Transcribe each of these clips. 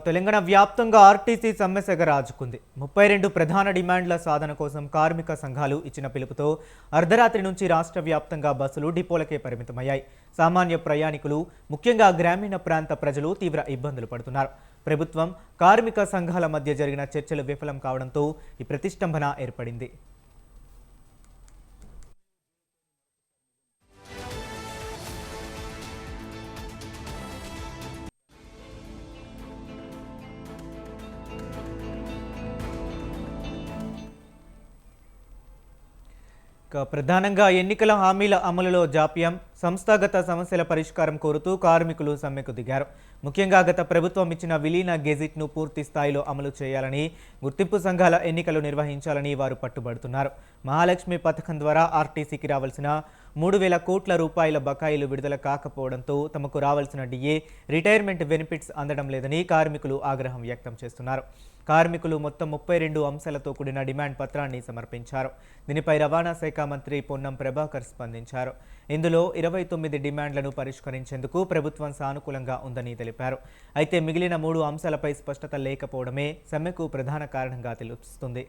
తెలంగాణ వ్యాప్తంగా ఆర్టీసీ సమ్మె రాజుకుంది. 32 ప్రధాన డిమాండ్ల సాధన కోసం కార్మిక సంఘాలు ఇచ్చిన పిలుపుతో అర్ధరాత్రి నుంచి రాష్ట్ర వ్యాప్తంగా బస్సులు డిపోలకే పరిమితమయ్యాయి. సామాన్య ప్రయాణికులు, ముఖ్యంగా గ్రామీణ ప్రాంత ప్రజలు తీవ్ర ఇబ్బందులు పడుతున్నారు. ప్రభుత్వం, కార్మిక సంఘాల మధ్య జరిగిన చర్చలు విఫలం కావడంతో ఈ ప్రతిష్టంభన ఏర్పడింది. ప్రధానంగా ఎన్నికల హామీల అమలులో జాప్యం, సంస్థాగత సమస్యల పరిష్కారం కోరుతూ కార్మికులు సమ్మెకు దిగారు. ముఖ్యంగా గత ప్రభుత్వం ఇచ్చిన విలీన గెజిట్ను పూర్తి స్థాయిలో అమలు చేయాలని, గుర్తింపు సంఘాల ఎన్నికలు నిర్వహించాలని వారు పట్టుబడుతున్నారు. మహాలక్ష్మి పథకం ద్వారా ఆర్టీసీకి రావాల్సిన 3,000 కోట్ల రూపాయల బకాయిలు విడుదల కాకపోవడంతో తమకు రావాల్సిన డిఏ, రిటైర్మెంట్ బెనిఫిట్స్ అందడం లేదని కార్మికులు ఆగ్రహం వ్యక్తం చేస్తున్నారు. కార్మికులు మొత్తం 32 అంశాలతో కూడిన డిమాండ్ పత్రాన్ని సమర్పించారు. దీనిపై రవాణా శాఖ మంత్రి పొన్నం ప్రభాకర్ స్పందించారు. ఇందులో 29 డిమాండ్లను పరిష్కరించేందుకు ప్రభుత్వం సానుకూలంగా ఉందని తెలిపారు. అయితే మిగిలిన 3 అంశాలపై స్పష్టత లేకపోవడమే సమ్మెకు ప్రధాన కారణంగా తెలుస్తుంది.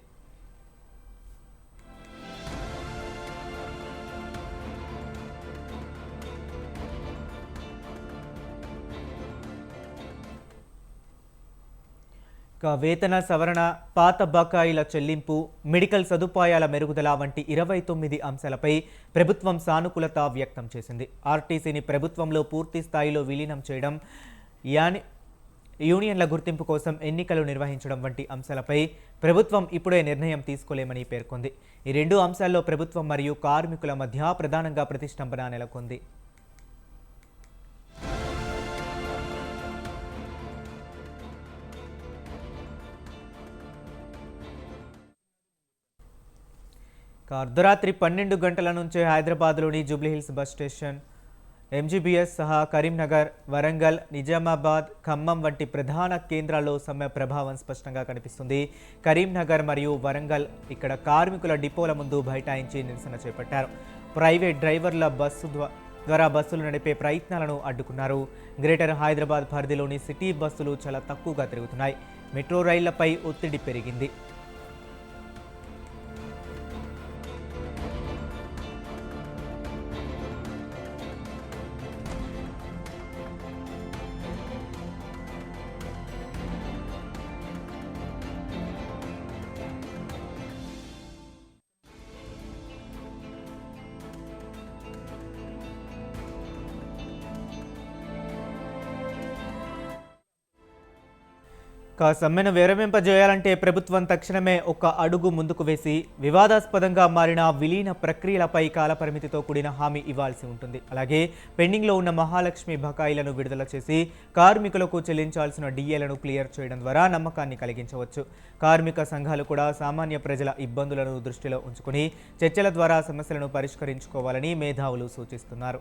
వేతన సవరణ, పాత బకాయిల చెల్లింపు, మెడికల్ సదుపాయాల మెరుగుదల వంటి 29 అంశాలపై ప్రభుత్వం సానుకూలత వ్యక్తం చేసింది. ఆర్టీసీని ప్రభుత్వంలో పూర్తి స్థాయిలో విలీనం చేయడం, యూనియన్ల గుర్తింపు కోసం ఎన్నికలు నిర్వహించడం వంటి అంశాలపై ప్రభుత్వం ఇప్పుడే నిర్ణయం తీసుకోలేమని పేర్కొంది. ఈ 2 అంశాల్లో ప్రభుత్వం మరియు కార్మికుల మధ్య ప్రధానంగా ప్రతిష్టంభన నెలకొంది. అర్ధరాత్రి 12 గంటల నుంచే హైదరాబాద్లోని జూబ్లీహిల్స్ బస్ స్టేషన్, ఎంజీబీఎస్ సహా కరీంనగర్, వరంగల్, నిజామాబాద్, ఖమ్మం వంటి ప్రధాన కేంద్రాల్లో సమ్మె ప్రభావం స్పష్టంగా కనిపిస్తుంది. కరీంనగర్ మరియు వరంగల్ ఇక్కడ కార్మికుల డిపోల ముందు బైఠాయించి నిరసన చేపట్టారు. ప్రైవేట్ డ్రైవర్ల ద్వారా బస్సులు నడిపే ప్రయత్నాలను అడ్డుకున్నారు. గ్రేటర్ హైదరాబాద్ పరిధిలోని సిటీ బస్సులు చాలా తక్కువగా తిరుగుతున్నాయి. మెట్రో రైళ్లపై ఒత్తిడి పెరిగింది. సమ్మెను విరమింపజేయాలంటే ప్రభుత్వం తక్షణమే ఒక అడుగు ముందుకు వేసి వివాదాస్పదంగా మారిన విలీన ప్రక్రియలపై కాలపరిమితితో కూడిన హామీ ఇవ్వాల్సి ఉంటుంది. అలాగే పెండింగ్లో ఉన్న మహాలక్ష్మి బకాయిలను విడుదల చేసి కార్మికులకు చెల్లించాల్సిన డిఏలను క్లియర్ చేయడం ద్వారా నమ్మకాన్ని కలిగించవచ్చు. కార్మిక సంఘాలు కూడా సామాన్య ప్రజల ఇబ్బందులను దృష్టిలో ఉంచుకుని చర్చల ద్వారా సమస్యలను పరిష్కరించుకోవాలని మేధావులు సూచిస్తున్నారు.